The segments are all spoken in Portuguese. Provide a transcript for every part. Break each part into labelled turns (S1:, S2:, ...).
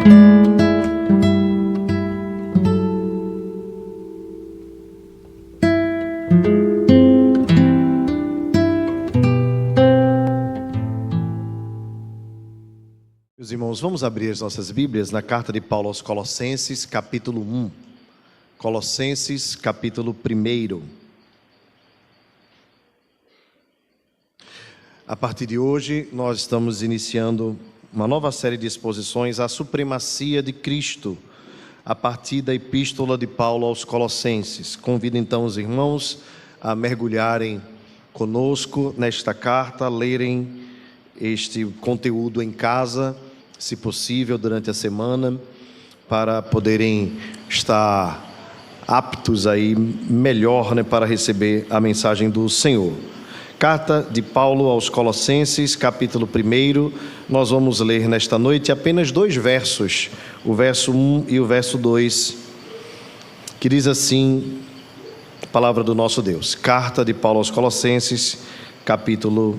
S1: Meus irmãos, vamos abrir as nossas Bíblias na carta de Paulo aos Colossenses, capítulo 1. Colossenses, capítulo 1. A partir de hoje, nós estamos iniciando uma nova série de exposições à supremacia de Cristo, a partir da epístola de Paulo aos Colossenses. Convido então os irmãos a mergulharem conosco nesta carta, lerem este conteúdo em casa, se possível, durante a semana, para poderem estar aptos aí melhor, para receber a mensagem do Senhor. Carta de Paulo aos Colossenses, capítulo 1, nós vamos ler nesta noite apenas 2 versos, o verso 1 e o verso 2, que diz assim, a palavra do nosso Deus. Carta de Paulo aos Colossenses, capítulo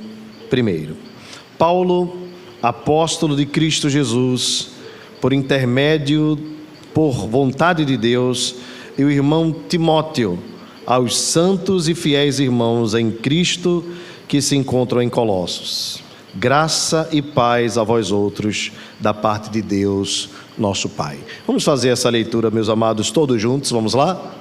S1: 1. Paulo, apóstolo de Cristo Jesus, por vontade de Deus, e o irmão Timóteo, aos santos e fiéis irmãos em Cristo que se encontram em Colossos. Graça e paz a vós outros, da parte de Deus, nosso Pai. Vamos fazer essa leitura, meus amados, todos juntos, vamos lá?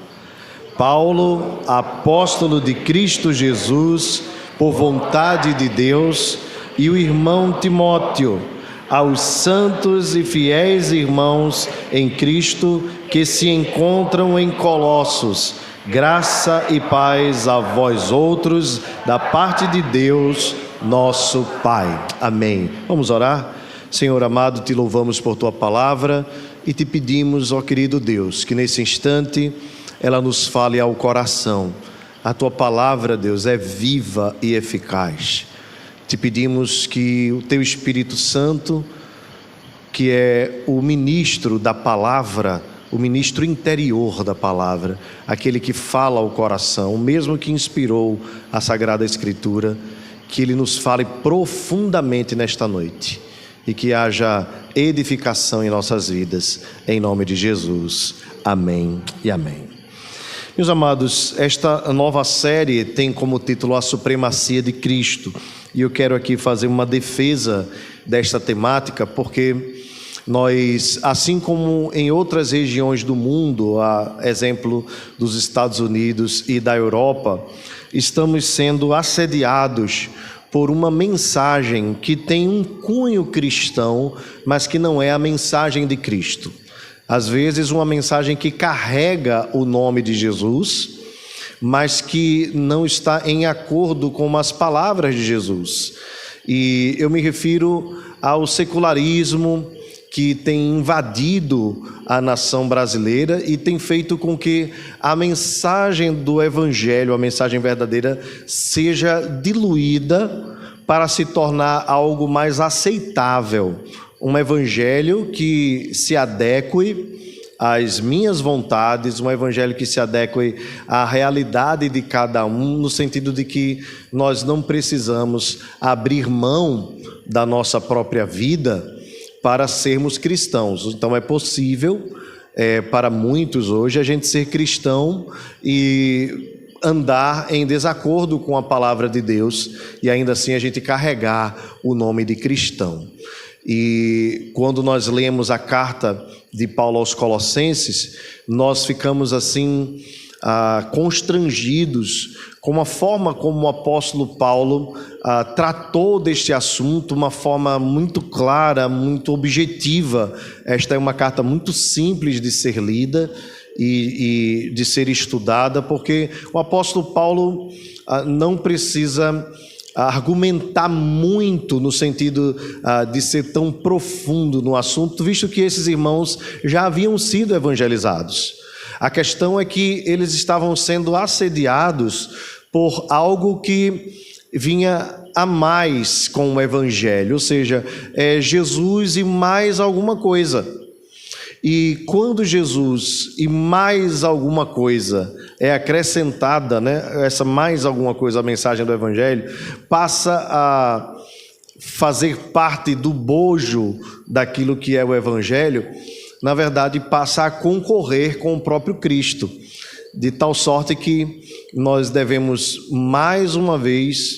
S1: Paulo, apóstolo de Cristo Jesus, por vontade de Deus, e o irmão Timóteo, aos santos e fiéis irmãos em Cristo que se encontram em Colossos, graça e paz a vós outros, da parte de Deus, nosso Pai. Amém. Vamos orar? Senhor amado, te louvamos por tua palavra e te pedimos, ó querido Deus, que nesse instante ela nos fale ao coração. A tua palavra, Deus, é viva e eficaz. Te pedimos que o teu Espírito Santo, que é o ministro da palavra, o ministro interior da palavra, aquele que fala ao coração, o mesmo que inspirou a Sagrada Escritura, que ele nos fale profundamente nesta noite e que haja edificação em nossas vidas, em nome de Jesus. Amém e amém. Meus amados, esta nova série tem como título A Supremacia de Cristo. E eu quero aqui fazer uma defesa desta temática, porque nós, assim como em outras regiões do mundo, a exemplo dos Estados Unidos e da Europa, estamos sendo assediados por uma mensagem que tem um cunho cristão, mas que não é a mensagem de Cristo. Às vezes uma mensagem que carrega o nome de Jesus, mas que não está em acordo com as palavras de Jesus. E eu me refiro ao secularismo que tem invadido a nação brasileira e tem feito com que a mensagem do Evangelho, a mensagem verdadeira, seja diluída para se tornar algo mais aceitável. Um Evangelho que se adeque às minhas vontades, um evangelho que se adeque à realidade de cada um, no sentido de que nós não precisamos abrir mão da nossa própria vida para sermos cristãos. Então é possível, para muitos hoje, a gente ser cristão e andar em desacordo com a palavra de Deus e ainda assim a gente carregar o nome de cristão. E quando nós lemos a carta de Paulo aos Colossenses, nós ficamos assim constrangidos com a forma como o apóstolo Paulo tratou deste assunto, uma forma muito clara, muito objetiva. Esta é uma carta muito simples de ser lida e de ser estudada, porque o apóstolo Paulo não precisa argumentar muito no sentido de ser tão profundo no assunto, visto que esses irmãos já haviam sido evangelizados. A questão é que eles estavam sendo assediados por algo que vinha a mais com o evangelho, ou seja, Jesus e mais alguma coisa. E quando Jesus e mais alguma coisa é acrescentada, essa mais alguma coisa, a mensagem do evangelho, passa a fazer parte do bojo daquilo que é o Evangelho, na verdade passa a concorrer com o próprio Cristo, de tal sorte que nós devemos mais uma vez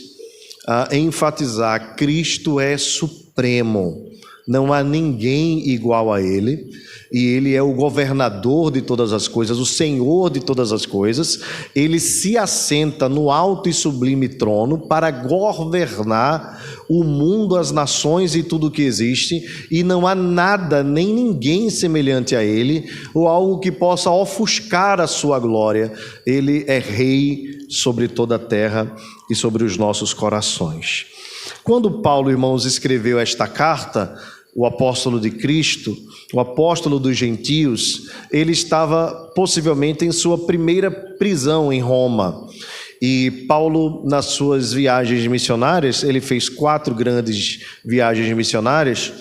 S1: enfatizar: Cristo é supremo, não há ninguém igual a Ele, e Ele é o governador de todas as coisas, o Senhor de todas as coisas. Ele se assenta no alto e sublime trono para governar o mundo, as nações e tudo o que existe, e não há nada nem ninguém semelhante a Ele, ou algo que possa ofuscar a sua glória. Ele é Rei sobre toda a terra e sobre os nossos corações. Quando Paulo, irmãos, escreveu esta carta, o apóstolo de Cristo, o apóstolo dos gentios, ele estava possivelmente em sua primeira prisão em Roma. E Paulo, nas suas viagens missionárias, ele fez 4 grandes viagens missionárias,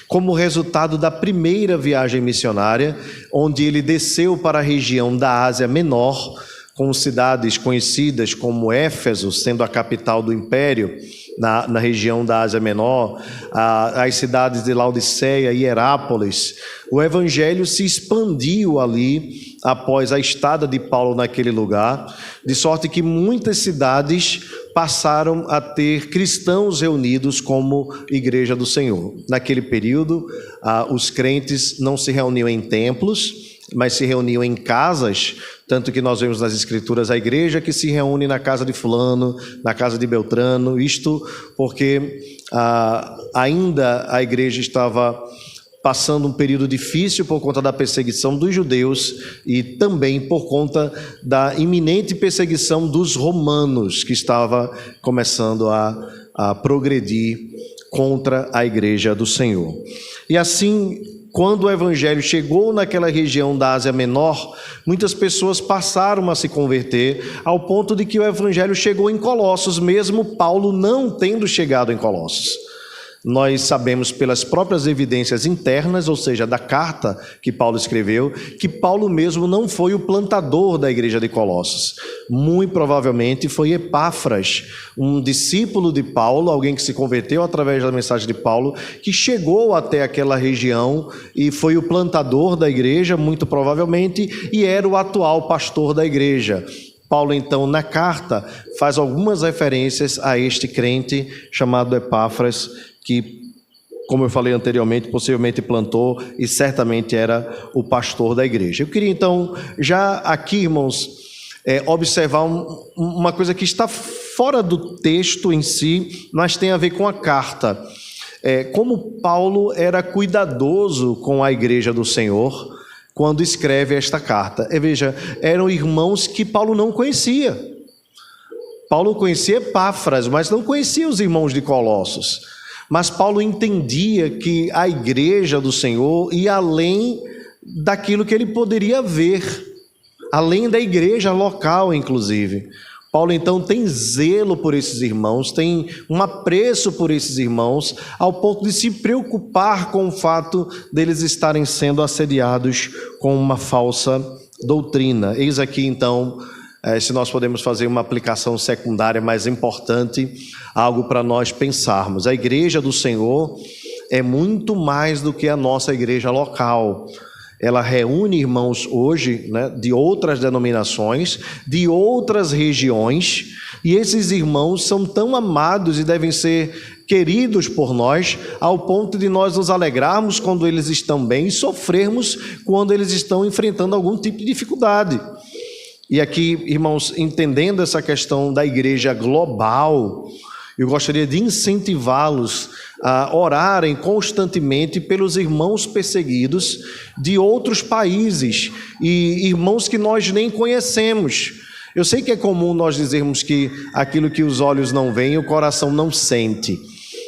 S1: como resultado da primeira viagem missionária, onde ele desceu para a região da Ásia Menor, com cidades conhecidas como Éfeso, sendo a capital do império, na região da Ásia Menor, as cidades de Laodiceia e Hierápolis. O evangelho se expandiu ali após a estada de Paulo naquele lugar, de sorte que muitas cidades passaram a ter cristãos reunidos como Igreja do Senhor. Naquele período, os crentes não se reuniam em templos, mas se reuniam em casas, tanto que nós vemos nas Escrituras a igreja que se reúne na casa de fulano, na casa de Beltrano, isto porque ainda a igreja estava passando um período difícil por conta da perseguição dos judeus e também por conta da iminente perseguição dos romanos, que estava começando a progredir contra a igreja do Senhor. E assim, quando o evangelho chegou naquela região da Ásia Menor, muitas pessoas passaram a se converter, ao ponto de que o evangelho chegou em Colossos, mesmo Paulo não tendo chegado em Colossos. Nós sabemos pelas próprias evidências internas, ou seja, da carta que Paulo escreveu, que Paulo mesmo não foi o plantador da igreja de Colossos. Muito provavelmente foi Epáfras, um discípulo de Paulo, alguém que se converteu através da mensagem de Paulo, que chegou até aquela região e foi o plantador da igreja, muito provavelmente, e era o atual pastor da igreja. Paulo, então, na carta, faz algumas referências a este crente chamado Epáfras, que, como eu falei anteriormente, possivelmente plantou e certamente era o pastor da igreja. Eu queria, então, já aqui, irmãos, observar uma coisa que está fora do texto em si, mas tem a ver com a carta. Como Paulo era cuidadoso com a igreja do Senhor quando escreve esta carta. Veja, eram irmãos que Paulo não conhecia. Paulo conhecia Epáfras, mas não conhecia os irmãos de Colossos. Mas Paulo entendia que a igreja do Senhor ia além daquilo que ele poderia ver, além da igreja local, inclusive. Paulo, então, tem zelo por esses irmãos, tem um apreço por esses irmãos, ao ponto de se preocupar com o fato deles estarem sendo assediados com uma falsa doutrina. Eis aqui, então, se nós podemos fazer uma aplicação secundária mais importante, algo para nós pensarmos. A igreja do Senhor é muito mais do que a nossa igreja local. Ela reúne irmãos hoje, de outras denominações, de outras regiões, e esses irmãos são tão amados e devem ser queridos por nós, ao ponto de nós nos alegrarmos quando eles estão bem e sofrermos quando eles estão enfrentando algum tipo de dificuldade. E aqui, irmãos, entendendo essa questão da igreja global, eu gostaria de incentivá-los a orarem constantemente pelos irmãos perseguidos de outros países e irmãos que nós nem conhecemos. Eu sei que é comum nós dizermos que aquilo que os olhos não veem, o coração não sente.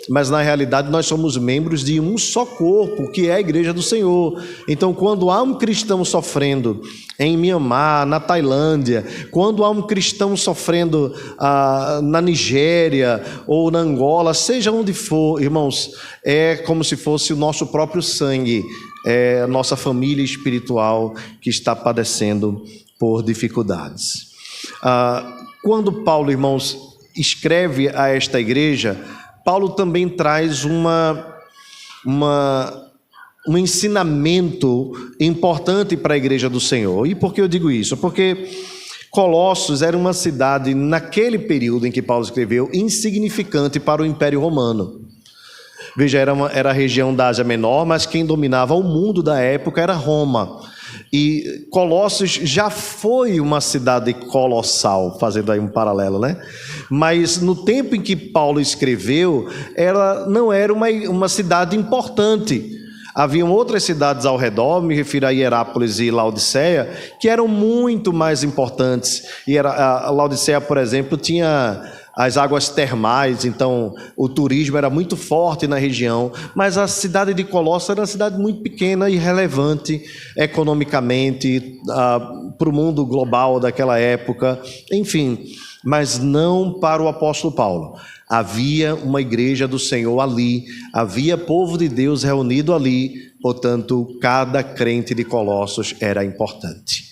S1: Mas na realidade nós somos membros de um só corpo, que é a igreja do Senhor. Então, quando há um cristão sofrendo em Mianmar, na Tailândia, quando há um cristão sofrendo na Nigéria ou na Angola, seja onde for, irmãos, é como se fosse o nosso próprio sangue, é a nossa família espiritual que está padecendo por dificuldades. Quando Paulo, irmãos, escreve a esta igreja, Paulo também traz um ensinamento importante para a igreja do Senhor. E por que eu digo isso? Porque Colossos era uma cidade, naquele período em que Paulo escreveu, insignificante para o Império Romano. Veja, era a região da Ásia Menor, mas quem dominava o mundo da época era Roma. E Colossos já foi uma cidade colossal, fazendo aí um paralelo, né? Mas no tempo em que Paulo escreveu, ela não era uma cidade importante. Haviam outras cidades ao redor, me refiro a Hierápolis e Laodiceia, que eram muito mais importantes. E a Laodiceia, por exemplo, tinha as águas termais, então o turismo era muito forte na região, mas a cidade de Colossos era uma cidade muito pequena e relevante economicamente para o mundo global daquela época, enfim, mas não para o apóstolo Paulo. Havia uma igreja do Senhor ali, havia povo de Deus reunido ali, portanto, cada crente de Colossos era importante.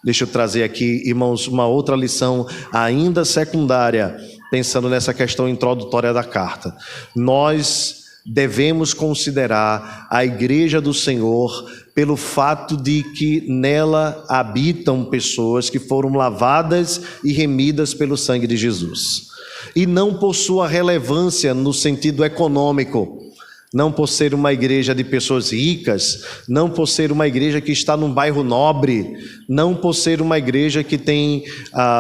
S1: Deixa eu trazer aqui, irmãos, uma outra lição ainda secundária, pensando nessa questão introdutória da carta. Nós devemos considerar a igreja do Senhor pelo fato de que nela habitam pessoas que foram lavadas e remidas pelo sangue de Jesus. E não por sua relevância no sentido econômico, não por ser uma igreja de pessoas ricas, não por ser uma igreja que está num bairro nobre, não por ser uma igreja que tem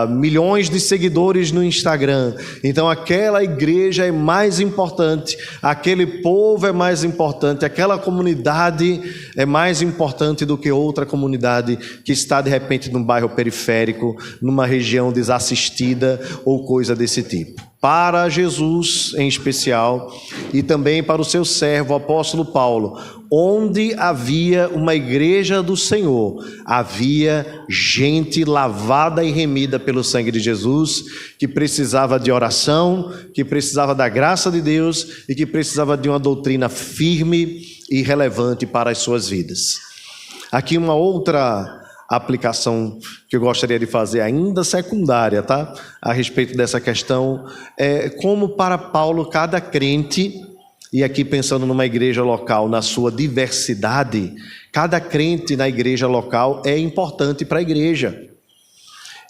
S1: milhões de seguidores no Instagram. Então aquela igreja é mais importante, aquele povo é mais importante, aquela comunidade é mais importante do que outra comunidade que está de repente num bairro periférico, numa região desassistida ou coisa desse tipo. Para Jesus em especial e também para o seu servo, o apóstolo Paulo, onde havia uma igreja do Senhor, havia gente lavada e remida pelo sangue de Jesus, que precisava de oração, que precisava da graça de Deus e que precisava de uma doutrina firme e relevante para as suas vidas. Aqui uma outra aplicação que eu gostaria de fazer, ainda secundária, tá? A respeito dessa questão, como para Paulo cada crente, e aqui pensando numa igreja local, na sua diversidade, cada crente na igreja local é importante para a igreja.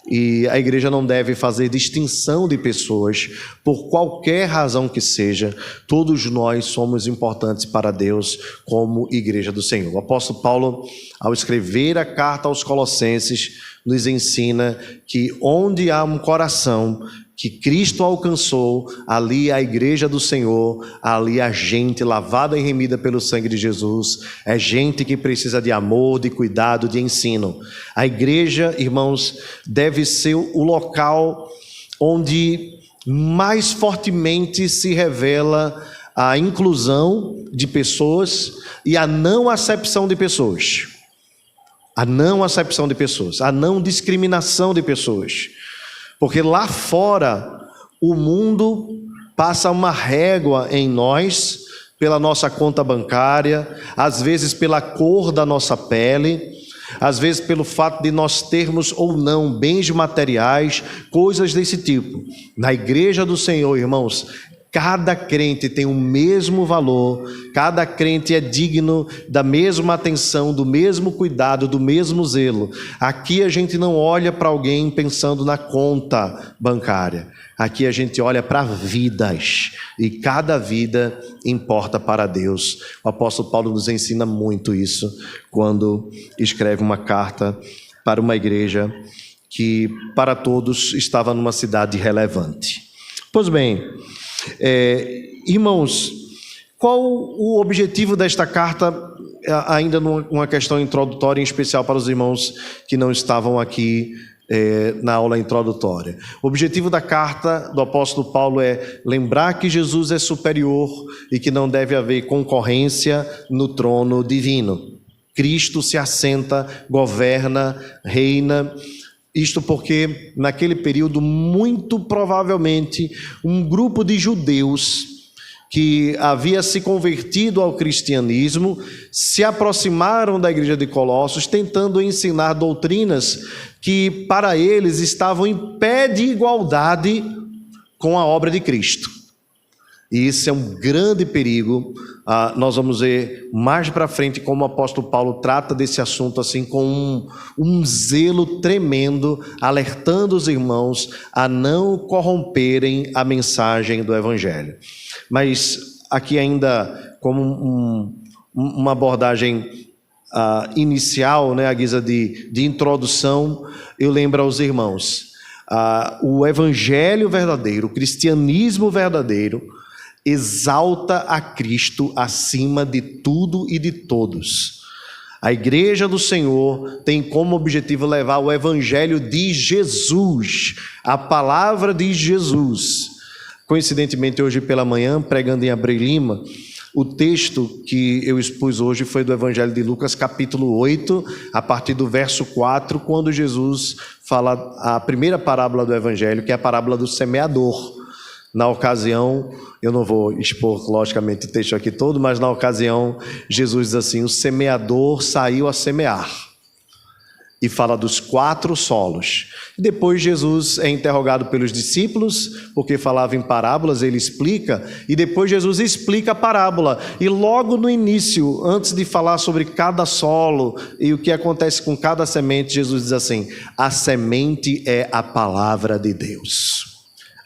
S1: E a igreja não deve fazer distinção de pessoas, por qualquer razão que seja, todos nós somos importantes para Deus como igreja do Senhor. O apóstolo Paulo, ao escrever a carta aos Colossenses, nos ensina que onde há um coração que Cristo alcançou, ali a igreja do Senhor, ali a gente lavada e remida pelo sangue de Jesus, é gente que precisa de amor, de cuidado, de ensino. A igreja, irmãos, deve ser o local onde mais fortemente se revela a inclusão de pessoas e a não acepção de pessoas. A não acepção de pessoas, a não discriminação de pessoas. Porque lá fora, o mundo passa uma régua em nós, pela nossa conta bancária, às vezes pela cor da nossa pele, às vezes pelo fato de nós termos ou não bens materiais, coisas desse tipo. Na igreja do Senhor, irmãos, cada crente tem o mesmo valor, cada crente é digno da mesma atenção, do mesmo cuidado, do mesmo zelo. Aqui a gente não olha para alguém pensando na conta bancária. Aqui a gente olha para vidas, e cada vida importa para Deus. O apóstolo Paulo nos ensina muito isso quando escreve uma carta para uma igreja que para todos estava numa cidade relevante. Pois bem, irmãos, qual o objetivo desta carta, ainda numa questão introdutória, em especial para os irmãos que não estavam aqui na aula introdutória? O objetivo da carta do apóstolo Paulo é lembrar que Jesus é superior e que não deve haver concorrência no trono divino. Cristo se assenta, governa, reina. Isto porque, naquele período, muito provavelmente, um grupo de judeus que havia se convertido ao cristianismo se aproximaram da igreja de Colossos, tentando ensinar doutrinas que, para eles, estavam em pé de igualdade com a obra de Cristo. E isso é um grande perigo. Nós vamos ver mais para frente como o apóstolo Paulo trata desse assunto assim com um zelo tremendo, alertando os irmãos a não corromperem a mensagem do Evangelho. Mas aqui ainda como uma abordagem inicial, né, à guisa de introdução, eu lembro aos irmãos, o Evangelho verdadeiro, o cristianismo verdadeiro, exalta a Cristo acima de tudo e de todos. A igreja do Senhor tem como objetivo levar o Evangelho de Jesus, a palavra de Jesus. Coincidentemente, hoje pela manhã, pregando em Abreu Lima, o texto que eu expus hoje foi do Evangelho de Lucas, capítulo 8, a partir do verso 4, quando Jesus fala a primeira parábola do Evangelho, que é a parábola do semeador. Na ocasião, eu não vou expor logicamente o texto aqui todo, mas na ocasião Jesus diz assim: o semeador saiu a semear, e fala dos 4 solos. Depois Jesus é interrogado pelos discípulos, porque falava em parábolas, ele explica, e depois Jesus explica a parábola. E logo no início, antes de falar sobre cada solo e o que acontece com cada semente, Jesus diz assim: a semente é a palavra de Deus.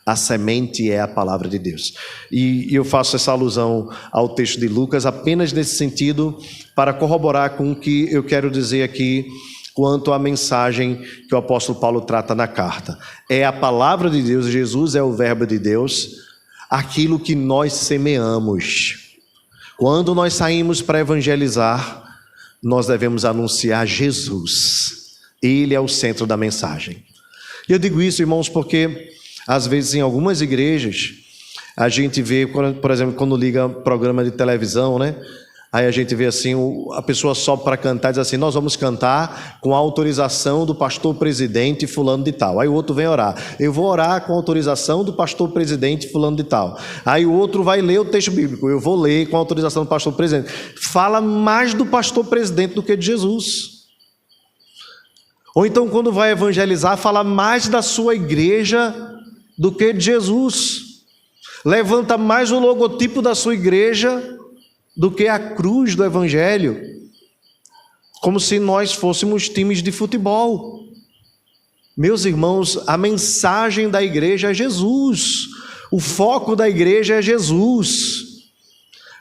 S1: A semente é a palavra de Deus. E eu faço essa alusão ao texto de Lucas apenas nesse sentido, para corroborar com o que eu quero dizer aqui quanto à mensagem que o apóstolo Paulo trata na carta. É a palavra de Deus, Jesus é o verbo de Deus, aquilo que nós semeamos. Quando nós saímos para evangelizar, nós devemos anunciar Jesus. Ele é o centro da mensagem. E eu digo isso, irmãos, porque às vezes em algumas igrejas a gente vê, por exemplo, quando liga programa de televisão, né? Aí a gente vê assim, a pessoa sobe para cantar e diz assim: nós vamos cantar com a autorização do pastor presidente fulano de tal. Aí o outro vem orar: eu vou orar com a autorização do pastor presidente fulano de tal. Aí o outro vai ler o texto bíblico: eu vou ler com a autorização do pastor presidente. Fala mais do pastor presidente do que de Jesus. Ou então, quando vai evangelizar, fala mais da sua igreja do que de Jesus. Levanta mais o logotipo da sua igreja do que a cruz do Evangelho, como se nós fôssemos times de futebol. Meus irmãos, a mensagem da igreja é Jesus, o foco da igreja é Jesus.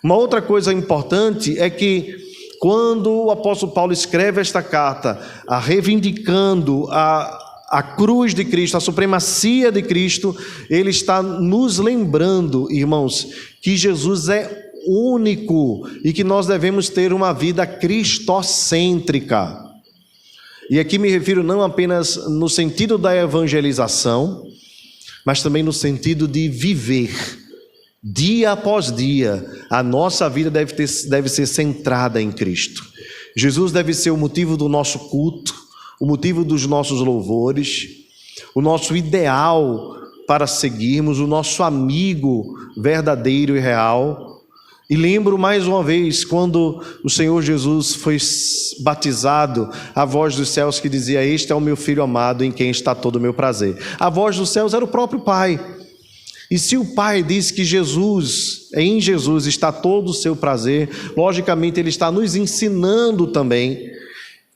S1: Uma outra coisa importante é que quando o apóstolo Paulo escreve esta carta, reivindicando a cruz de Cristo, a supremacia de Cristo, ele está nos lembrando, irmãos, que Jesus é único e que nós devemos ter uma vida cristocêntrica. E aqui me refiro não apenas no sentido da evangelização, mas também no sentido de viver dia após dia. A nossa vida deve ser centrada em Cristo. Jesus deve ser o motivo do nosso culto, o motivo dos nossos louvores, o nosso ideal para seguirmos, o nosso amigo verdadeiro e real. E lembro mais uma vez, quando o Senhor Jesus foi batizado, a voz dos céus que dizia: este é o meu filho amado, em quem está todo o meu prazer. A voz dos céus era o próprio Pai. E se o Pai diz que em Jesus está todo o seu prazer, logicamente Ele está nos ensinando também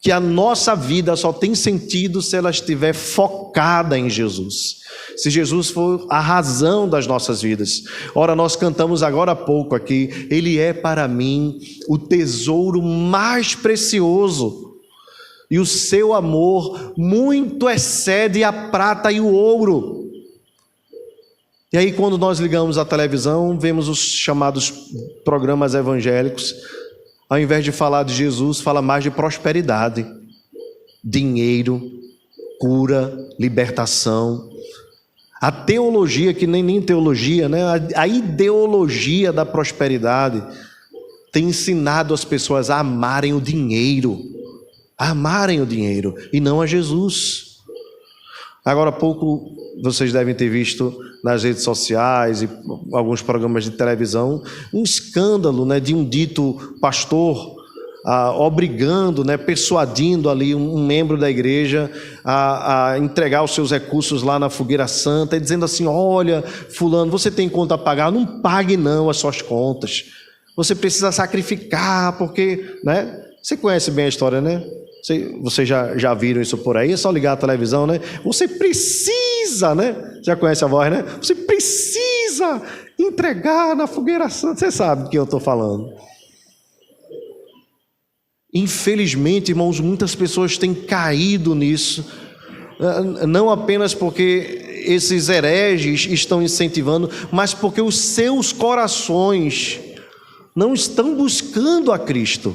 S1: que a nossa vida só tem sentido se ela estiver focada em Jesus. Se Jesus for a razão das nossas vidas. Ora, nós cantamos agora há pouco aqui: Ele é para mim o tesouro mais precioso, e o seu amor muito excede a prata e o ouro. E aí, quando nós ligamos a televisão, vemos os chamados programas evangélicos, ao invés de falar de Jesus, fala mais de prosperidade, dinheiro, cura, libertação. A teologia, que nem teologia, né? A ideologia da prosperidade tem ensinado as pessoas a amarem o dinheiro, e não a Jesus. Agora há pouco vocês devem ter visto nas redes sociais e alguns programas de televisão um escândalo, né, de um dito pastor obrigando, né, persuadindo ali um membro da igreja a entregar os seus recursos lá na fogueira santa, e dizendo assim: olha, fulano, você tem conta a pagar? Não pague não as suas contas, você precisa sacrificar, porque, né? Você conhece bem a história, né? Vocês já viram isso por aí, é só ligar a televisão, né? Você precisa, né? Já conhece a voz, né? Você precisa entregar na fogueira santa. Você sabe do que eu estou falando. Infelizmente, irmãos, muitas pessoas têm caído nisso, não apenas porque esses hereges estão incentivando, mas porque os seus corações não estão buscando a Cristo,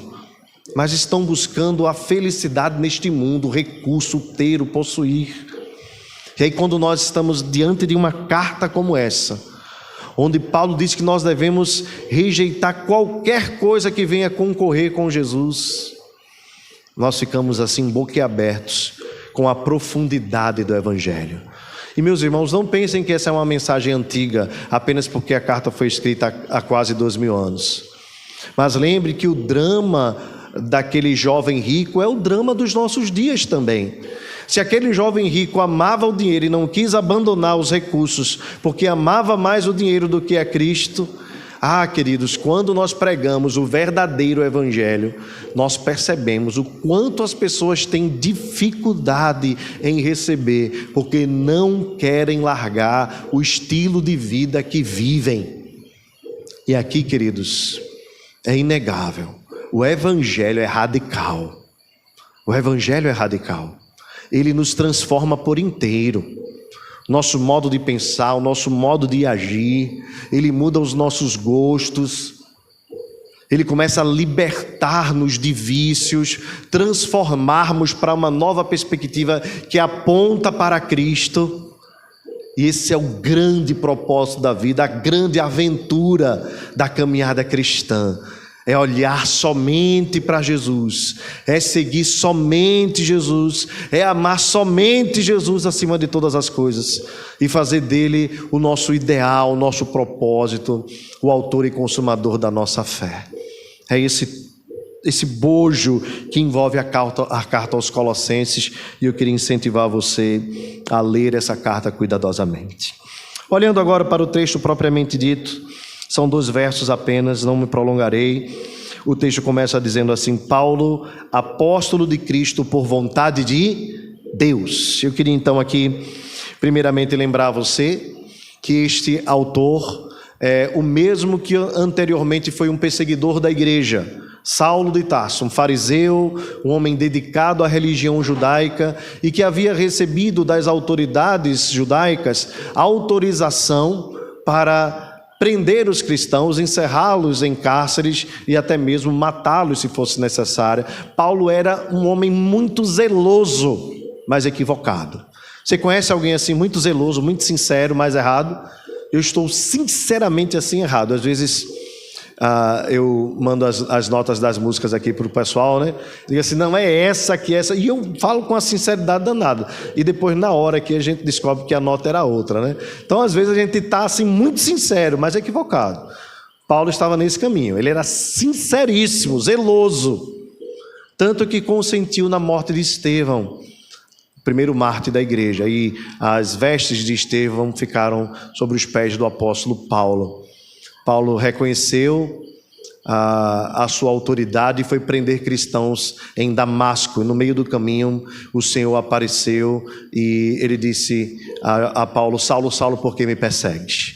S1: mas estão buscando a felicidade neste mundo, o recurso, ter, o possuir. E aí, quando nós estamos diante de uma carta como essa, onde Paulo diz que nós devemos rejeitar qualquer coisa que venha concorrer com Jesus, nós ficamos assim boquiabertos com a profundidade do Evangelho. E meus irmãos, não pensem que essa é uma mensagem antiga, apenas porque a carta foi escrita há quase 2000 anos. Mas lembre que o drama daquele jovem rico é o drama dos nossos dias também. Se aquele jovem rico amava o dinheiro e não quis abandonar os recursos, porque amava mais o dinheiro do que a Cristo, queridos, quando nós pregamos o verdadeiro Evangelho, nós percebemos o quanto as pessoas têm dificuldade em receber, porque não querem largar o estilo de vida que vivem. E aqui, queridos, é inegável, o Evangelho é radical. O Evangelho é radical. Ele nos transforma por inteiro. Nosso modo de pensar, o nosso modo de agir, ele muda os nossos gostos. Ele começa a libertar-nos de vícios, transformarmos para uma nova perspectiva que aponta para Cristo. E esse é o grande propósito da vida, a grande aventura da caminhada cristã. É olhar somente para Jesus, é seguir somente Jesus, é amar somente Jesus acima de todas as coisas e fazer dele o nosso ideal, o nosso propósito, o autor e consumador da nossa fé. É esse bojo que envolve a carta aos Colossenses, e eu queria incentivar você a ler essa carta cuidadosamente. Olhando agora para o texto propriamente dito, são 2 versos apenas, não me prolongarei. O texto começa dizendo assim: Paulo, apóstolo de Cristo por vontade de Deus. Eu queria então aqui, primeiramente, lembrar você que este autor é o mesmo que anteriormente foi um perseguidor da igreja, Saulo de Tarso, um fariseu, um homem dedicado à religião judaica e que havia recebido das autoridades judaicas autorização para prender os cristãos, encerrá-los em cárceres e até mesmo matá-los se fosse necessário. Paulo era um homem muito zeloso, mas equivocado. Você conhece alguém assim, muito zeloso, muito sincero, mas errado? Eu estou sinceramente assim errado. Às vezes eu mando as notas das músicas aqui para o pessoal, né? Digo assim, não, é essa aqui, essa. E eu falo com a sinceridade danada. E depois, na hora que a gente descobre que a nota era outra, né? Então, às vezes, a gente está assim, muito sincero, mas equivocado. Paulo estava nesse caminho. Ele era sinceríssimo, zeloso. Tanto que consentiu na morte de Estevão, o primeiro mártir da igreja. E as vestes de Estevão ficaram sobre os pés do apóstolo Paulo. Paulo reconheceu a sua autoridade e foi prender cristãos em Damasco. E no meio do caminho o Senhor apareceu e ele disse a Paulo: Saulo, Saulo, por que me persegues?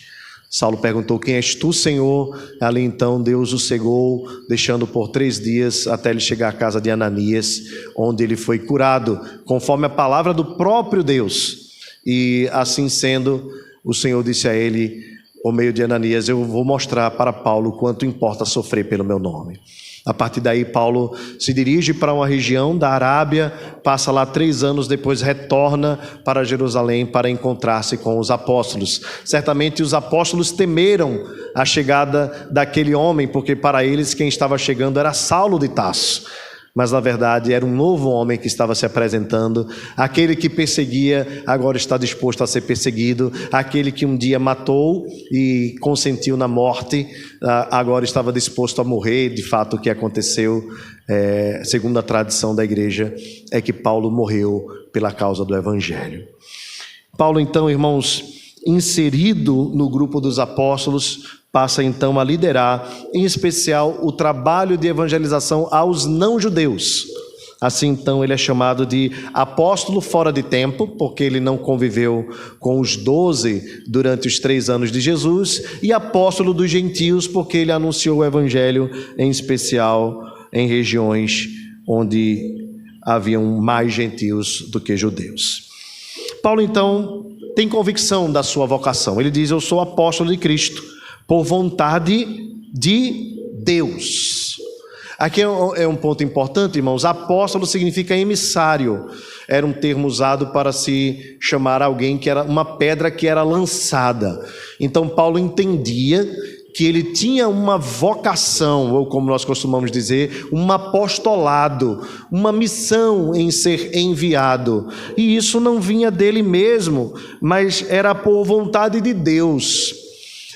S1: Saulo perguntou: quem és tu, Senhor? Ali então Deus o cegou, deixando por 3 dias até ele chegar à casa de Ananias, onde ele foi curado, conforme a palavra do próprio Deus. E assim sendo, o Senhor disse a ele, por meio de Ananias: eu vou mostrar para Paulo quanto importa sofrer pelo meu nome. A partir daí, Paulo se dirige para uma região da Arábia, passa lá 3 anos, depois retorna para Jerusalém para encontrar-se com os apóstolos. Certamente os apóstolos temeram a chegada daquele homem, porque para eles quem estava chegando era Saulo de Tarso. Mas na verdade era um novo homem que estava se apresentando. Aquele que perseguia agora está disposto a ser perseguido. Aquele que um dia matou e consentiu na morte agora estava disposto a morrer. De fato, o que aconteceu segundo a tradição da igreja, é que Paulo morreu pela causa do evangelho. Paulo, então, irmãos, inserido no grupo dos apóstolos, passa então a liderar, em especial, o trabalho de evangelização aos não-judeus. Assim, então, ele é chamado de apóstolo fora de tempo, porque ele não conviveu com os 12 durante os 3 anos de Jesus, e apóstolo dos gentios, porque ele anunciou o evangelho, em especial, em regiões onde haviam mais gentios do que judeus. Paulo, então, tem convicção da sua vocação. Ele diz: eu sou apóstolo de Cristo, por vontade de Deus. Aqui é um ponto importante, irmãos. Apóstolo significa emissário. Era um termo usado para se chamar alguém que era uma pedra que era lançada. Então Paulo entendia que ele tinha uma vocação, ou como nós costumamos dizer, um apostolado, uma missão em ser enviado. E isso não vinha dele mesmo, mas era por vontade de Deus.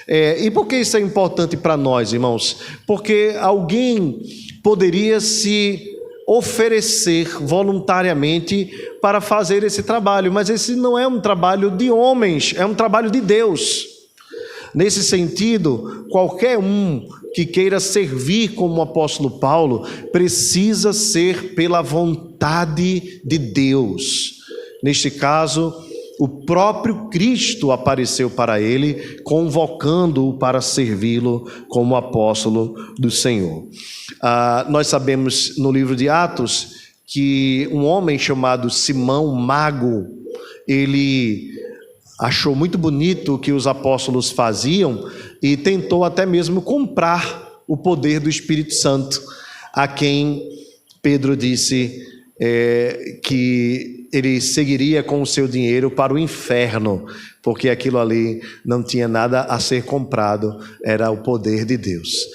S1: E por que isso é importante para nós, irmãos? Porque alguém poderia se oferecer voluntariamente para fazer esse trabalho, mas esse não é um trabalho de homens, é um trabalho de Deus. Nesse sentido, qualquer um que queira servir como o apóstolo Paulo precisa ser pela vontade de Deus. Neste caso, o próprio Cristo apareceu para ele, convocando-o para servi-lo como apóstolo do Senhor. Nós sabemos no livro de Atos que um homem chamado Simão Mago, ele achou muito bonito o que os apóstolos faziam e tentou até mesmo comprar o poder do Espírito Santo, a quem Pedro disse que ele seguiria com o seu dinheiro para o inferno, porque aquilo ali não tinha nada a ser comprado, era o poder de Deus.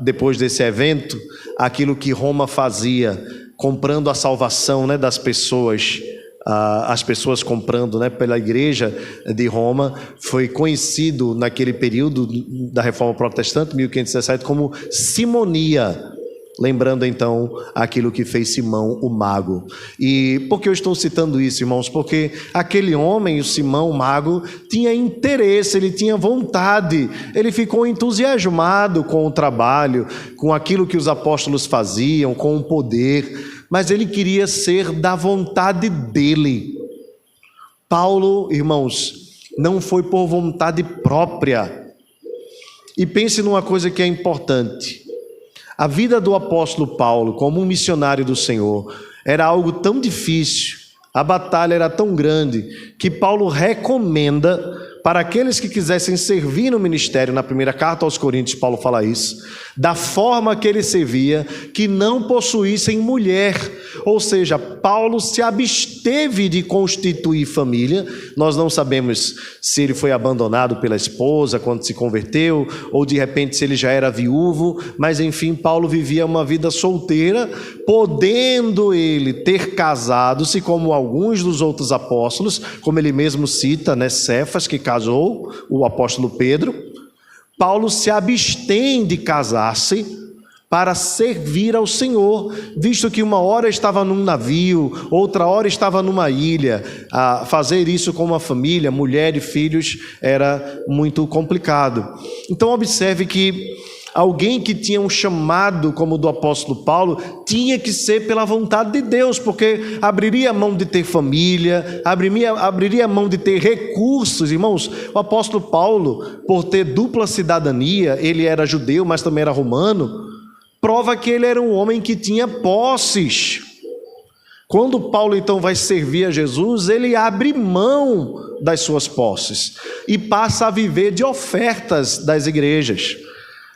S1: Depois desse evento, aquilo que Roma fazia, comprando a salvação, das pessoas, as pessoas comprando, pela igreja de Roma, foi conhecido naquele período da Reforma Protestante, 1517, como simonia. Lembrando então aquilo que fez Simão o Mago. E por que eu estou citando isso, irmãos? Porque aquele homem, o Simão o Mago, tinha interesse, ele tinha vontade, ele ficou entusiasmado com o trabalho, com aquilo que os apóstolos faziam, com o poder, mas ele queria ser da vontade dele. Paulo, irmãos, não foi por vontade própria. E pense numa coisa que é importante. A vida do apóstolo Paulo, como um missionário do Senhor, era algo tão difícil, a batalha era tão grande, que Paulo recomenda para aqueles que quisessem servir no ministério. Na primeira carta aos Coríntios, Paulo fala isso, da forma que ele servia, que não possuíssem mulher. Ou seja, Paulo se absteve de constituir família. Nós não sabemos se ele foi abandonado pela esposa quando se converteu, ou de repente se ele já era viúvo, mas enfim, Paulo vivia uma vida solteira, podendo ele ter casado-se como alguns dos outros apóstolos, como ele mesmo cita, Cefas, que casou, o apóstolo Pedro. Paulo se abstém de casar-se para servir ao Senhor, visto que uma hora estava num navio, outra hora estava numa ilha. Fazer isso com uma família, mulher e filhos, era muito complicado. Então observe que alguém que tinha um chamado como o do apóstolo Paulo tinha que ser pela vontade de Deus, porque abriria mão de ter família, abriria mão de ter recursos. Irmãos, o apóstolo Paulo, por ter dupla cidadania, ele era judeu, mas também era romano, prova que ele era um homem que tinha posses. Quando Paulo então vai servir a Jesus, ele abre mão das suas posses e passa a viver de ofertas das igrejas.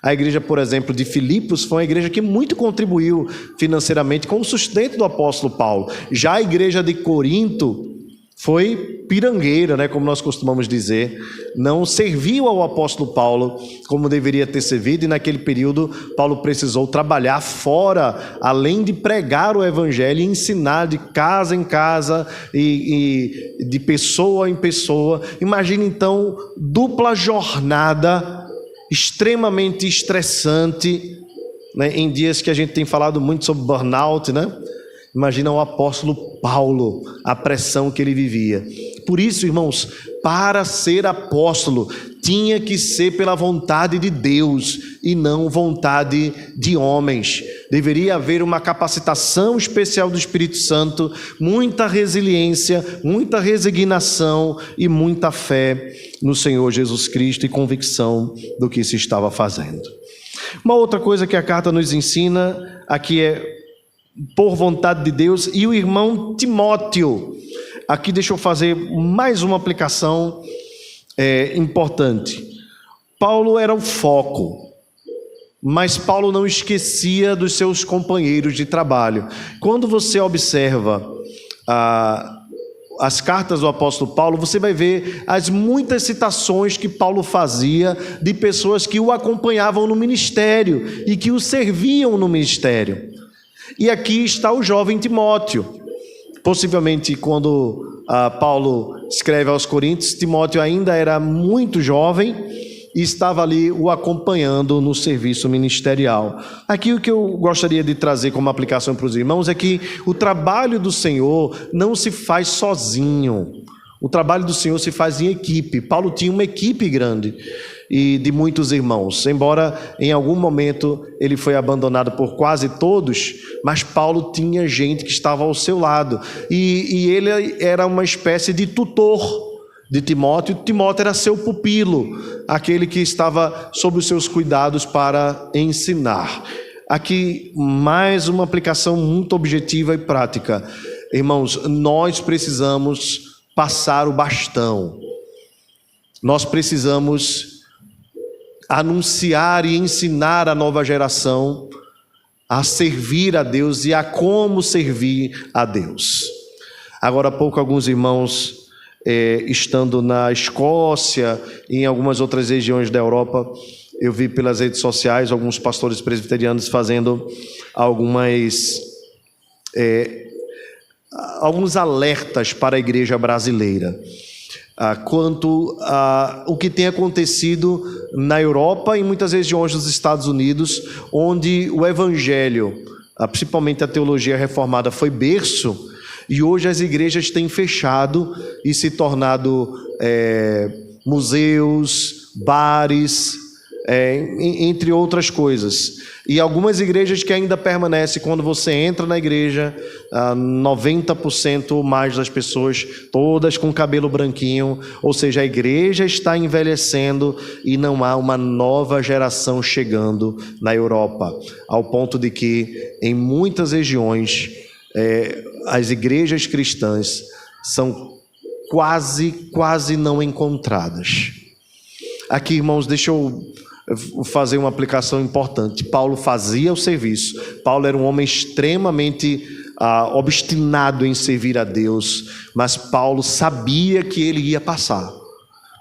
S1: A igreja, por exemplo, de Filipos foi uma igreja que muito contribuiu financeiramente com o sustento do apóstolo Paulo. Já a igreja de Corinto foi pirangueira, como nós costumamos dizer, não serviu ao apóstolo Paulo como deveria ter servido, e naquele período Paulo precisou trabalhar fora, além de pregar o evangelho e ensinar de casa em casa e de pessoa em pessoa. Imagine então, dupla jornada extremamente estressante, né, em dias que a gente tem falado muito sobre burnout, né? Imagina o apóstolo Paulo, a pressão que ele vivia. Por isso, irmãos, para ser apóstolo, tinha que ser pela vontade de Deus e não vontade de homens. Deveria haver uma capacitação especial do Espírito Santo, muita resiliência, muita resignação e muita fé no Senhor Jesus Cristo e convicção do que se estava fazendo. Uma outra coisa que a carta nos ensina aqui é por vontade de Deus. E o irmão Timóteo, aqui deixa eu fazer mais uma aplicação importante. Paulo era o foco, mas Paulo não esquecia dos seus companheiros de trabalho. Quando você observa as cartas do apóstolo Paulo, você vai ver as muitas citações que Paulo fazia de pessoas que o acompanhavam no ministério e que o serviam no ministério. E aqui está o jovem Timóteo. Possivelmente, quando Paulo escreve aos Coríntios, Timóteo ainda era muito jovem e estava ali o acompanhando no serviço ministerial. Aqui o que eu gostaria de trazer como aplicação para os irmãos é que o trabalho do Senhor não se faz sozinho. O trabalho do Senhor se faz em equipe. Paulo tinha uma equipe grande e de muitos irmãos, embora em algum momento ele foi abandonado por quase todos, mas Paulo tinha gente que estava ao seu lado, e ele era uma espécie de tutor de Timóteo. Timóteo era seu pupilo, aquele que estava sob os seus cuidados para ensinar. Aqui mais uma aplicação muito objetiva e prática. Irmãos, nós precisamos passar o bastão, nós precisamos anunciar e ensinar a nova geração a servir a Deus e a como servir a Deus. Agora há pouco alguns irmãos, estando na Escócia e em algumas outras regiões da Europa, eu vi pelas redes sociais alguns pastores presbiterianos fazendo alguns alertas para a igreja brasileira quanto o que tem acontecido na Europa e em muitas regiões dos Estados Unidos, onde o evangelho, principalmente a teologia reformada, foi berço, e hoje as igrejas têm fechado e se tornado museus, bares, entre outras coisas. E algumas igrejas que ainda permanecem, quando você entra na igreja, 90% ou mais das pessoas, todas com cabelo branquinho, ou seja, a igreja está envelhecendo e não há uma nova geração chegando na Europa, ao ponto de que em muitas regiões as igrejas cristãs são quase não encontradas. Aqui, irmãos, deixa eu fazer uma aplicação importante. Paulo fazia o serviço. Paulo era um homem extremamente obstinado em servir a Deus, mas Paulo sabia que ele ia passar.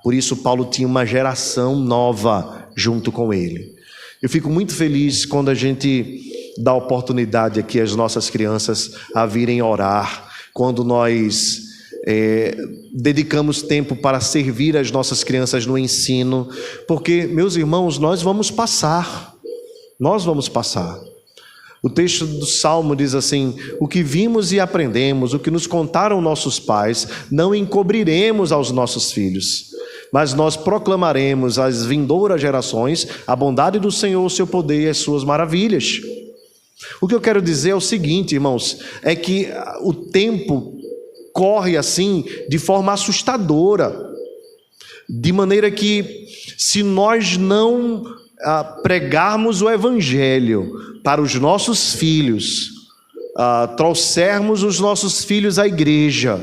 S1: Por isso Paulo tinha uma geração nova junto com ele. Eu fico muito feliz quando a gente dá oportunidade aqui às nossas crianças a virem orar, quando nós dedicamos tempo para servir as nossas crianças no ensino, porque, meus irmãos, nós vamos passar. O texto do Salmo diz assim: o que vimos e aprendemos, o que nos contaram nossos pais, não encobriremos aos nossos filhos, mas nós proclamaremos às vindouras gerações a bondade do Senhor, o seu poder e as suas maravilhas. O que eu quero dizer é o seguinte, irmãos, é que o tempo corre assim de forma assustadora, de maneira que se nós não pregarmos o evangelho para os nossos filhos, trouxermos os nossos filhos à igreja,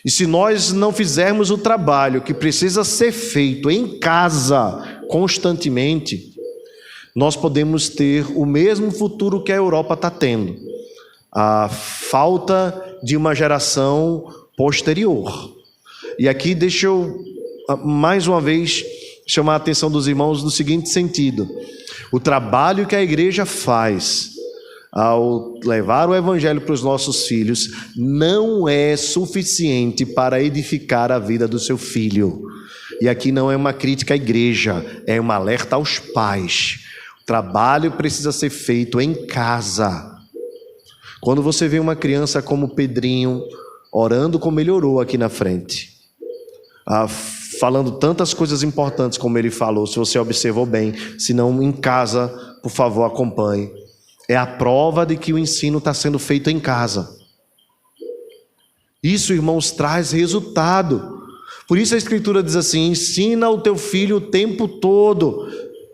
S1: e se nós não fizermos o trabalho que precisa ser feito em casa constantemente, nós podemos ter o mesmo futuro que a Europa está tendo, a falta de uma geração posterior. E aqui deixa eu mais uma vez chamar a atenção dos irmãos no seguinte sentido: o trabalho que a igreja faz ao levar o evangelho para os nossos filhos não é suficiente para edificar a vida do seu filho. E aqui não é uma crítica à igreja, é um alerta aos pais. Trabalho precisa ser feito em casa. Quando você vê uma criança como Pedrinho, orando como ele orou aqui na frente, falando tantas coisas importantes como ele falou, se você observou bem, se não em casa, por favor, acompanhe. É a prova de que o ensino está sendo feito em casa. Isso, irmãos, traz resultado. Por isso a Escritura diz assim: ensina o teu filho o tempo todo,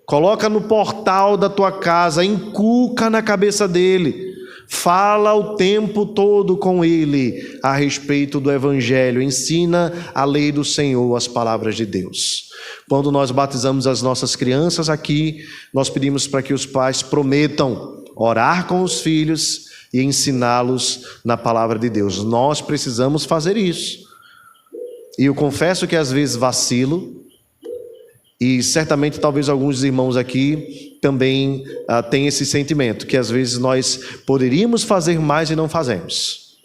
S1: coloca no portal da tua casa, inculca na cabeça dele, fala o tempo todo com ele a respeito do Evangelho, ensina a lei do Senhor, as palavras de Deus. Quando nós batizamos as nossas crianças aqui, nós pedimos para que os pais prometam orar com os filhos e ensiná-los na palavra de Deus. Nós precisamos fazer isso. E eu confesso que às vezes vacilo, e certamente talvez alguns irmãos aqui também têm esse sentimento, que às vezes nós poderíamos fazer mais e não fazemos.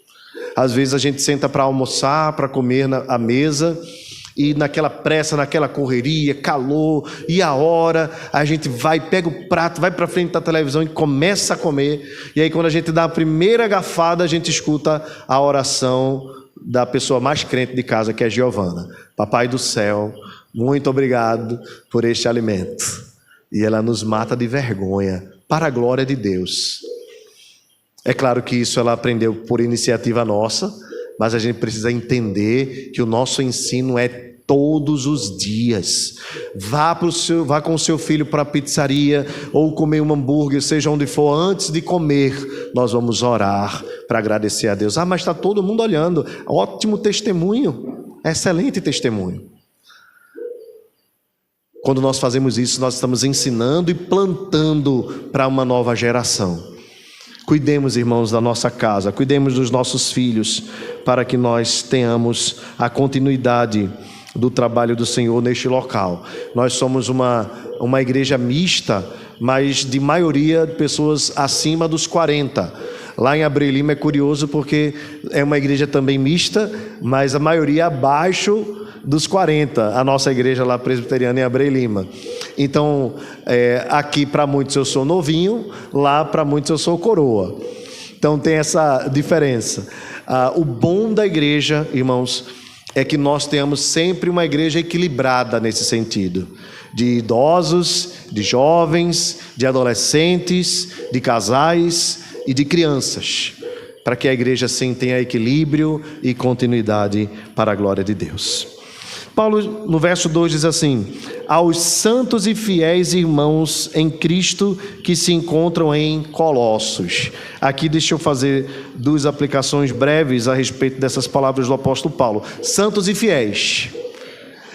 S1: Às vezes a gente senta para almoçar, para comer à mesa, e naquela pressa, naquela correria, calor, e a hora, a gente vai, pega o prato, vai para frente da televisão e começa a comer, e aí quando a gente dá a primeira garfada, a gente escuta a oração da pessoa mais crente de casa, que é Giovana. Papai do céu, muito obrigado por este alimento. E ela nos mata de vergonha, para a glória de Deus. É claro que isso ela aprendeu por iniciativa nossa, mas a gente precisa entender que o nosso ensino é todos os dias. Vá com o seu filho para a pizzaria ou comer um hambúrguer, seja onde for, antes de comer, nós vamos orar para agradecer a Deus. Mas está todo mundo olhando. Ótimo testemunho, excelente testemunho. Quando nós fazemos isso, nós estamos ensinando e plantando para uma nova geração. Cuidemos, irmãos, da nossa casa, cuidemos dos nossos filhos, para que nós tenhamos a continuidade do trabalho do Senhor neste local. Nós somos uma igreja mista, mas de maioria de pessoas acima dos 40. Lá em Abreu Lima é curioso porque é uma igreja também mista, mas a maioria abaixo dos 40, a nossa igreja lá presbiteriana em Abreu Lima. Então, aqui para muitos eu sou novinho, lá para muitos eu sou coroa. Então tem essa diferença. O bom da igreja, irmãos, é que nós tenhamos sempre uma igreja equilibrada nesse sentido. De idosos, de jovens, de adolescentes, de casais e de crianças. Para que a igreja sim tenha equilíbrio e continuidade para a glória de Deus. Paulo, no verso 2, diz assim: aos santos e fiéis irmãos em Cristo que se encontram em Colossos. Aqui deixa eu fazer duas aplicações breves a respeito dessas palavras do apóstolo Paulo. Santos e fiéis.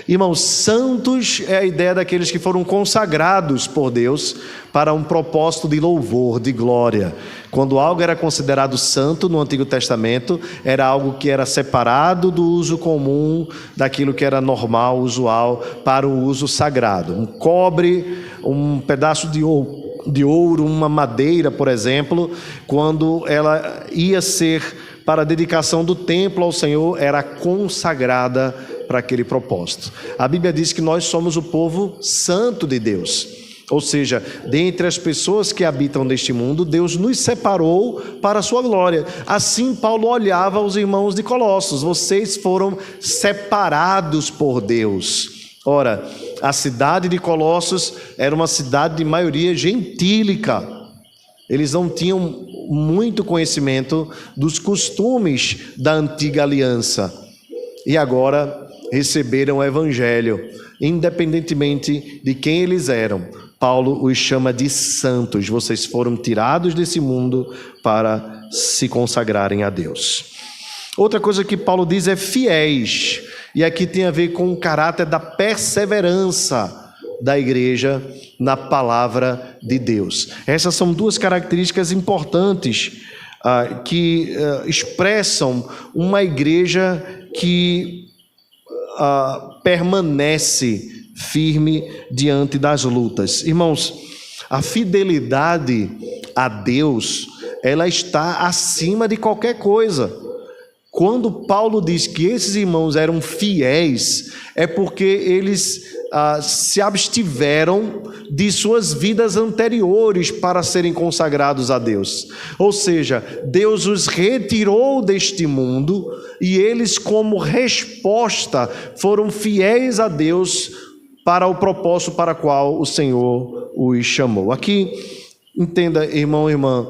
S1: Irmãos, santos é a ideia daqueles que foram consagrados por Deus para um propósito de louvor, de glória. Quando algo era considerado santo no Antigo Testamento, era algo que era separado do uso comum, daquilo que era normal, usual, para o uso sagrado. Um cobre, um pedaço de ouro, uma madeira, por exemplo, quando ela ia ser para a dedicação do templo ao Senhor, era consagrada para aquele propósito. A Bíblia diz que nós somos o povo santo de Deus, ou seja, dentre as pessoas que habitam neste mundo, Deus nos separou para a sua glória. Assim Paulo olhava os irmãos de Colossos: vocês foram separados por Deus. Ora, a cidade de Colossos era uma cidade de maioria gentílica. Eles não tinham muito conhecimento dos costumes da antiga aliança. E agora receberam o Evangelho, independentemente de quem eles eram. Paulo os chama de santos. Vocês foram tirados desse mundo para se consagrarem a Deus. Outra coisa que Paulo diz é fiéis. E aqui tem a ver com o caráter da perseverança da igreja na palavra de Deus. Essas são duas características importantes que expressam uma igreja que permanece firme diante das lutas. Irmãos, a fidelidade a Deus, ela está acima de qualquer coisa. Quando Paulo diz que esses irmãos eram fiéis, é porque eles se abstiveram de suas vidas anteriores para serem consagrados a Deus. Ou seja, Deus os retirou deste mundo e eles, como resposta, foram fiéis a Deus para o propósito para o qual o Senhor os chamou. Aqui, entenda, irmão e irmã,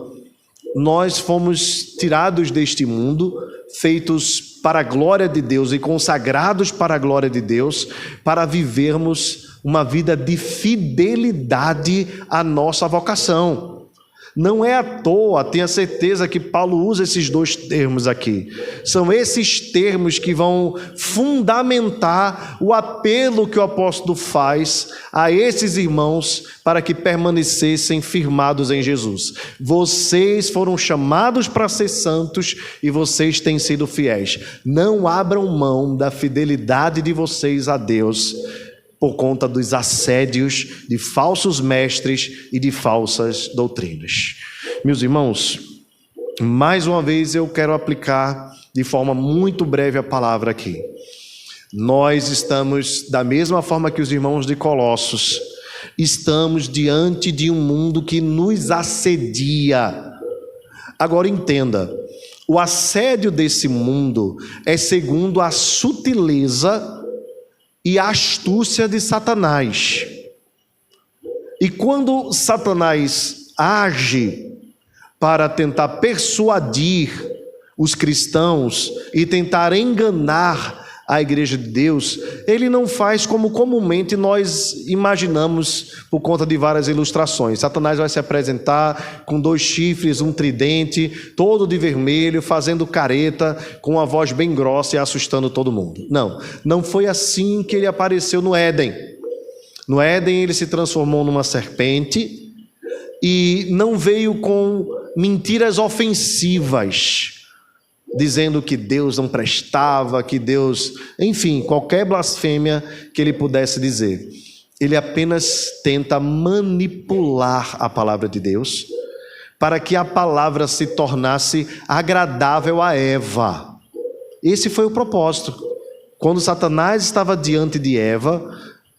S1: nós fomos tirados deste mundo, feitos para a glória de Deus e consagrados para a glória de Deus, para vivermos uma vida de fidelidade à nossa vocação. Não é à toa, tenha certeza que Paulo usa esses dois termos aqui. São esses termos que vão fundamentar o apelo que o apóstolo faz a esses irmãos para que permanecessem firmados em Jesus. Vocês foram chamados para ser santos e vocês têm sido fiéis. Não abram mão da fidelidade de vocês a Deus por conta dos assédios de falsos mestres e de falsas doutrinas. Meus irmãos, mais uma vez eu quero aplicar de forma muito breve a palavra aqui. Nós estamos, da mesma forma que os irmãos de Colossos, estamos diante de um mundo que nos assedia. Agora entenda, o assédio desse mundo é segundo a sutileza e a astúcia de Satanás. E quando Satanás age para tentar persuadir os cristãos e tentar enganar a igreja de Deus, ele não faz como comumente nós imaginamos por conta de várias ilustrações. Satanás vai se apresentar com 2 chifres, um tridente, todo de vermelho, fazendo careta, com uma voz bem grossa e assustando todo mundo. Não foi assim que ele apareceu no Éden. No Éden ele se transformou numa serpente e não veio com mentiras ofensivas, dizendo que Deus não prestava, que Deus... Enfim, qualquer blasfêmia que ele pudesse dizer. Ele apenas tenta manipular a palavra de Deus para que a palavra se tornasse agradável a Eva. Esse foi o propósito. Quando Satanás estava diante de Eva,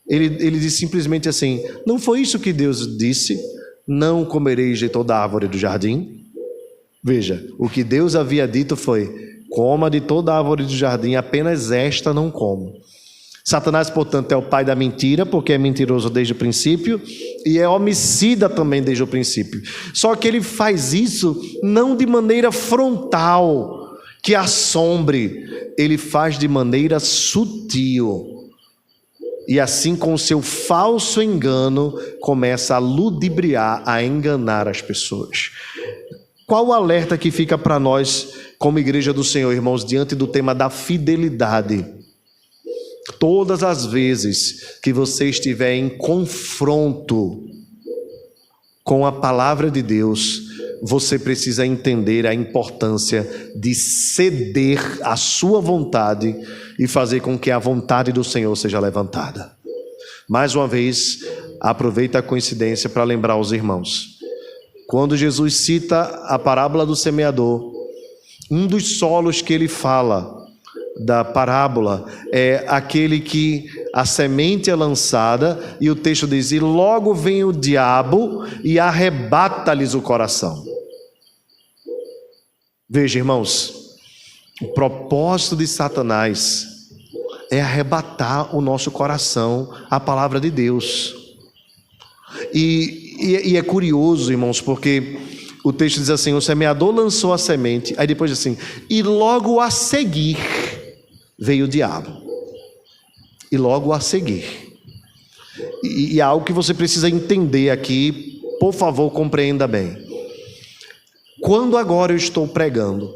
S1: ele disse simplesmente assim: não foi isso que Deus disse? Não comereis de toda a árvore do jardim? Veja, o que Deus havia dito foi: coma de toda a árvore do jardim, apenas esta não como. Satanás, portanto, é o pai da mentira, porque é mentiroso desde o princípio, e é homicida também desde o princípio. Só que ele faz isso não de maneira frontal, que assombre, ele faz de maneira sutil. E assim, com o seu falso engano, começa a ludibriar, a enganar as pessoas. Qual o alerta que fica para nós, como igreja do Senhor, irmãos, diante do tema da fidelidade? Todas as vezes que você estiver em confronto com a palavra de Deus, você precisa entender a importância de ceder à sua vontade e fazer com que a vontade do Senhor seja levantada. Mais uma vez, aproveita a coincidência para lembrar os irmãos. Quando Jesus cita a parábola do semeador, um dos solos que ele fala da parábola é aquele que a semente é lançada, e o texto diz: e logo vem o diabo e arrebata-lhes o coração. Veja, irmãos, o propósito de Satanás é arrebatar o nosso coração à palavra de Deus. E é curioso, irmãos, porque o texto diz assim: o semeador lançou a semente, aí depois diz assim: e logo a seguir veio o diabo. E logo a seguir. E é algo que você precisa entender aqui, por favor, compreenda bem. Quando agora eu estou pregando,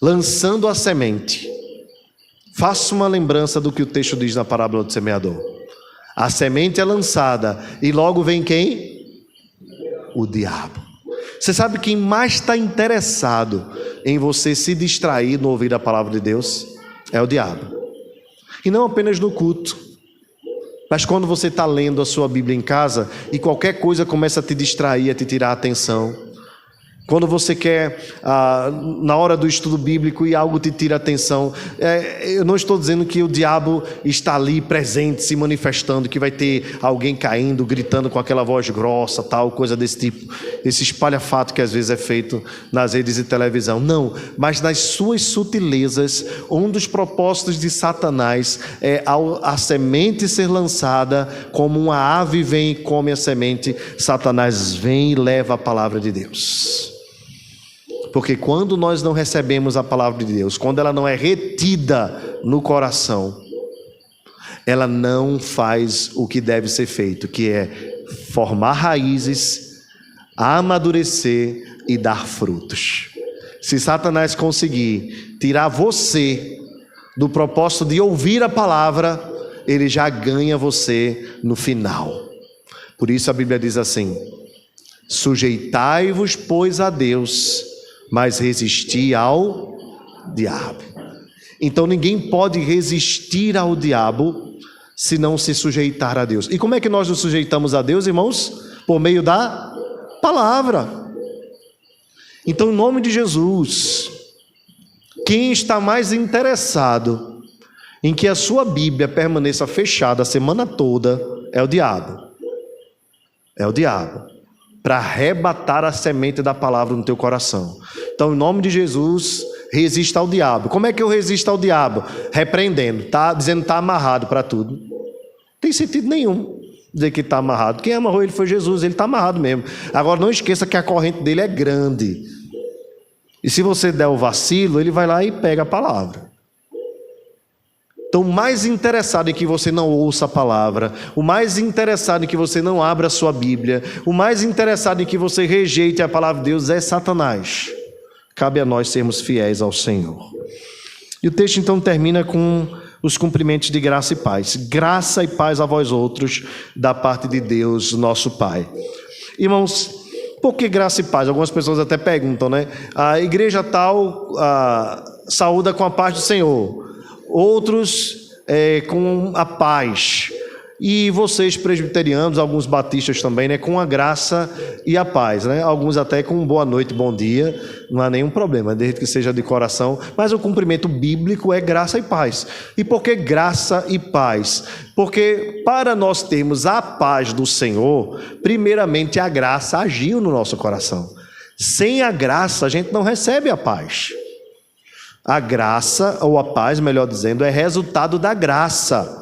S1: lançando a semente, faça uma lembrança do que o texto diz na parábola do semeador. A semente é lançada e logo vem quem? O diabo. Você sabe quem mais está interessado em você se distrair no ouvir a palavra de Deus? É o diabo. E não apenas no culto, mas quando você está lendo a sua Bíblia em casa e qualquer coisa começa a te distrair, a te tirar a atenção. Quando você quer, na hora do estudo bíblico, e algo te tira a atenção, eu não estou dizendo que o diabo está ali presente, se manifestando, que vai ter alguém caindo, gritando com aquela voz grossa, tal, coisa desse tipo, esse espalhafato que às vezes é feito nas redes de televisão. Não, mas nas suas sutilezas, um dos propósitos de Satanás é a semente ser lançada, como uma ave vem e come a semente, Satanás vem e leva a palavra de Deus. Porque quando nós não recebemos a palavra de Deus, quando ela não é retida no coração, ela não faz o que deve ser feito, que é formar raízes, amadurecer e dar frutos. Se Satanás conseguir tirar você do propósito de ouvir a palavra, ele já ganha você no final. Por isso a Bíblia diz assim: sujeitai-vos, pois, a Deus, mas resisti ao diabo. Então ninguém pode resistir ao diabo se não se sujeitar a Deus. E como é que nós nos sujeitamos a Deus, irmãos? Por meio da palavra. Então, em nome de Jesus, quem está mais interessado em que a sua Bíblia permaneça fechada a semana toda é o diabo. É o diabo, para arrebatar a semente da palavra no teu coração. Então, em nome de Jesus, resista ao diabo. Como é que eu resisto ao diabo? Repreendendo, dizendo que está amarrado para tudo. Não tem sentido nenhum dizer que está amarrado. Quem amarrou ele foi Jesus, ele está amarrado mesmo. Agora, não esqueça que a corrente dele é grande. E se você der o vacilo, ele vai lá e pega a palavra. Então, o mais interessado em que você não ouça a palavra, o mais interessado em que você não abra a sua Bíblia, o mais interessado em que você rejeite a palavra de Deus é Satanás. Cabe a nós sermos fiéis ao Senhor. E o texto então termina com os cumprimentos de graça e paz. Graça e paz a vós outros, da parte de Deus, nosso Pai. Irmãos, por que graça e paz? Algumas pessoas até perguntam, né? A igreja tal saúda com a paz do Senhor. Outros com a paz. E vocês presbiterianos, alguns batistas também, né, com a graça e a paz, né? Alguns até com boa noite, bom dia, não há nenhum problema, desde que seja de coração. Mas o cumprimento bíblico é graça e paz. E por que graça e paz? Porque para nós termos a paz do Senhor, primeiramente a graça agiu no nosso coração. Sem a graça a gente não recebe a paz. A graça, ou a paz, melhor dizendo, é resultado da graça.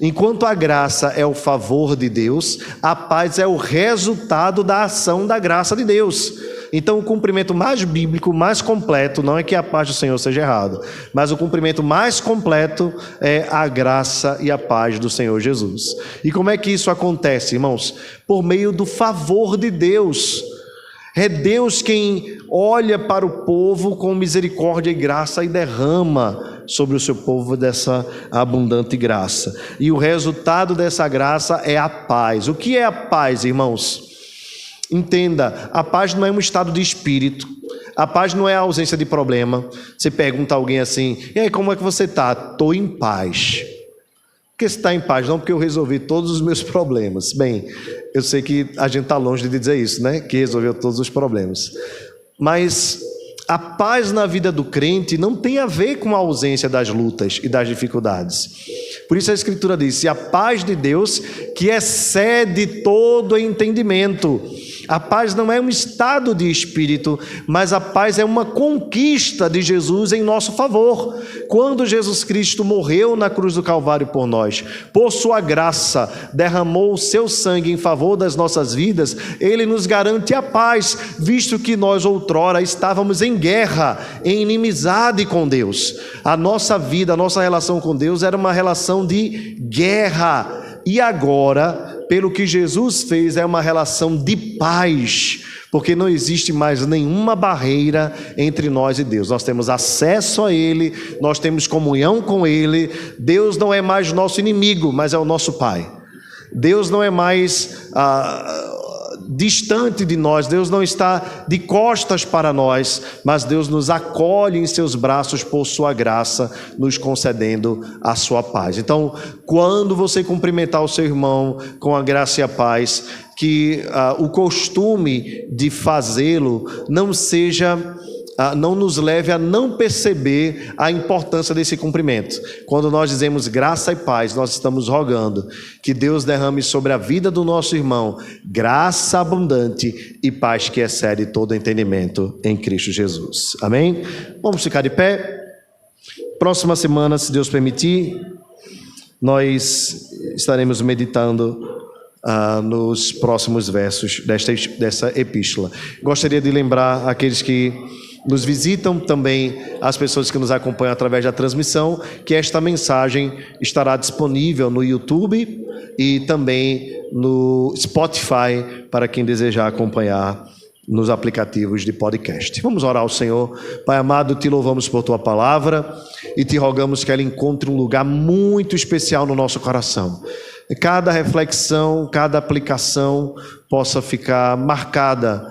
S1: Enquanto a graça é o favor de Deus, a paz é o resultado da ação da graça de Deus. Então, o cumprimento mais bíblico, mais completo, não é que a paz do Senhor seja errado, mas o cumprimento mais completo é a graça e a paz do Senhor Jesus. E como é que isso acontece, irmãos? Por meio do favor de Deus. É Deus quem olha para o povo com misericórdia e graça e derrama sobre o seu povo dessa abundante graça. E o resultado dessa graça é a paz. O que é a paz, irmãos? Entenda, a paz não é um estado de espírito. A paz não é a ausência de problema. Você pergunta a alguém assim: e aí, como é que você está? Estou em paz. Por que você está em paz? Não, porque eu resolvi todos os meus problemas. Bem, eu sei que a gente está longe de dizer isso, né? Que resolveu todos os problemas. Mas a paz na vida do crente não tem a ver com a ausência das lutas e das dificuldades. Por isso a Escritura diz: e a paz de Deus, que excede todo entendimento. A paz não é um estado de espírito, mas a paz é uma conquista de Jesus em nosso favor. Quando Jesus Cristo morreu na cruz do Calvário por nós, por sua graça, derramou o seu sangue em favor das nossas vidas, ele nos garante a paz, visto que nós outrora estávamos em guerra, em inimizade com Deus. A nossa vida, a nossa relação com Deus era uma relação de guerra. E agora, pelo que Jesus fez, é uma relação de paz, porque não existe mais nenhuma barreira entre nós e Deus. Nós temos acesso a Ele, nós temos comunhão com Ele. Deus não é mais nosso inimigo, mas é o nosso Pai. Deus não é mais distante de nós, Deus não está de costas para nós, mas Deus nos acolhe em seus braços por sua graça, nos concedendo a sua paz. Então, quando você cumprimentar o seu irmão com a graça e a paz, que o costume de fazê-lo não nos leve a não perceber a importância desse cumprimento. Quando nós dizemos graça e paz, nós estamos rogando que Deus derrame sobre a vida do nosso irmão graça abundante e paz que excede todo entendimento em Cristo Jesus. Amém? Vamos ficar de pé. Próxima semana, se Deus permitir, nós estaremos meditando nos próximos versos dessa epístola. Gostaria de lembrar aqueles que nos visitam, também as pessoas que nos acompanham através da transmissão, que esta mensagem estará disponível no YouTube e também no Spotify para quem desejar acompanhar nos aplicativos de podcast. Vamos orar ao Senhor. Pai amado, te louvamos por tua palavra e te rogamos que ela encontre um lugar muito especial no nosso coração. Cada reflexão, cada aplicação possa ficar marcada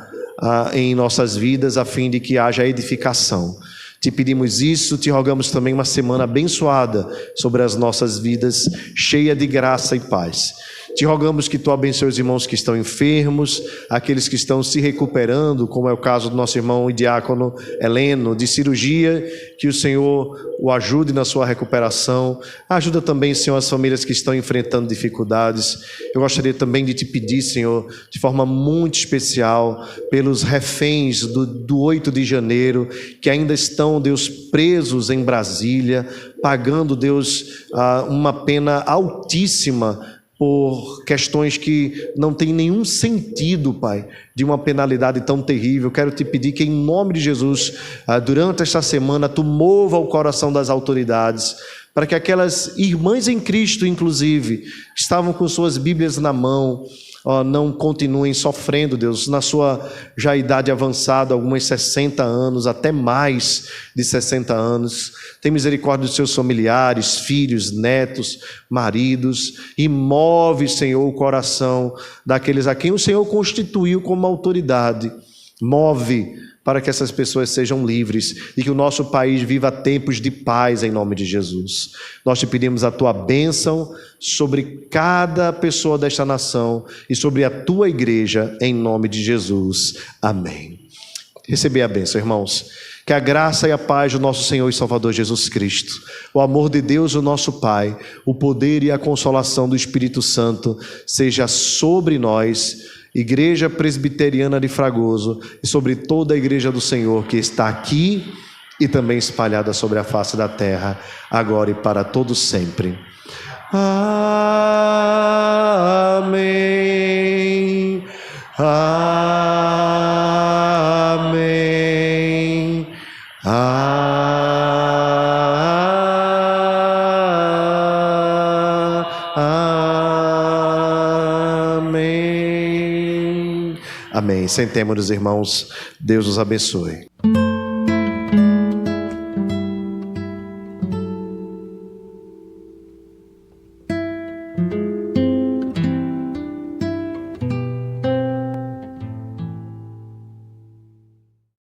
S1: em nossas vidas, a fim de que haja edificação. Te pedimos isso, te rogamos também uma semana abençoada sobre as nossas vidas, cheia de graça e paz. Te rogamos que tu abençoe os irmãos que estão enfermos, aqueles que estão se recuperando, como é o caso do nosso irmão e diácono Heleno, de cirurgia, que o Senhor o ajude na sua recuperação. Ajuda também, Senhor, as famílias que estão enfrentando dificuldades. Eu gostaria também de te pedir, Senhor, de forma muito especial, pelos reféns do 8 de janeiro, que ainda estão, Deus, presos em Brasília, pagando, Deus, uma pena altíssima, por questões que não tem nenhum sentido, Pai, de uma penalidade tão terrível. Quero te pedir que, em nome de Jesus, durante esta semana, tu mova o coração das autoridades, para que aquelas irmãs em Cristo, inclusive, que estavam com suas Bíblias na mão, não continuem sofrendo, Deus, na sua já idade avançada, alguns 60 anos, até mais de 60 anos. Tem misericórdia dos seus familiares, filhos, netos, maridos, e move, Senhor, o coração daqueles a quem o Senhor constituiu como autoridade. Move para que essas pessoas sejam livres e que o nosso país viva tempos de paz em nome de Jesus. Nós te pedimos a tua bênção sobre cada pessoa desta nação e sobre a tua igreja em nome de Jesus. Amém. Receber a bênção, irmãos. Que a graça e a paz do nosso Senhor e Salvador Jesus Cristo, o amor de Deus, o nosso Pai, o poder e a consolação do Espírito Santo seja sobre nós, Igreja Presbiteriana de Fragoso, e sobre toda a Igreja do Senhor que está aqui e também espalhada sobre a face da terra, agora e para todos sempre. Amém. Amém. Amém. Amém. Sentemos-nos, irmãos. Deus os abençoe.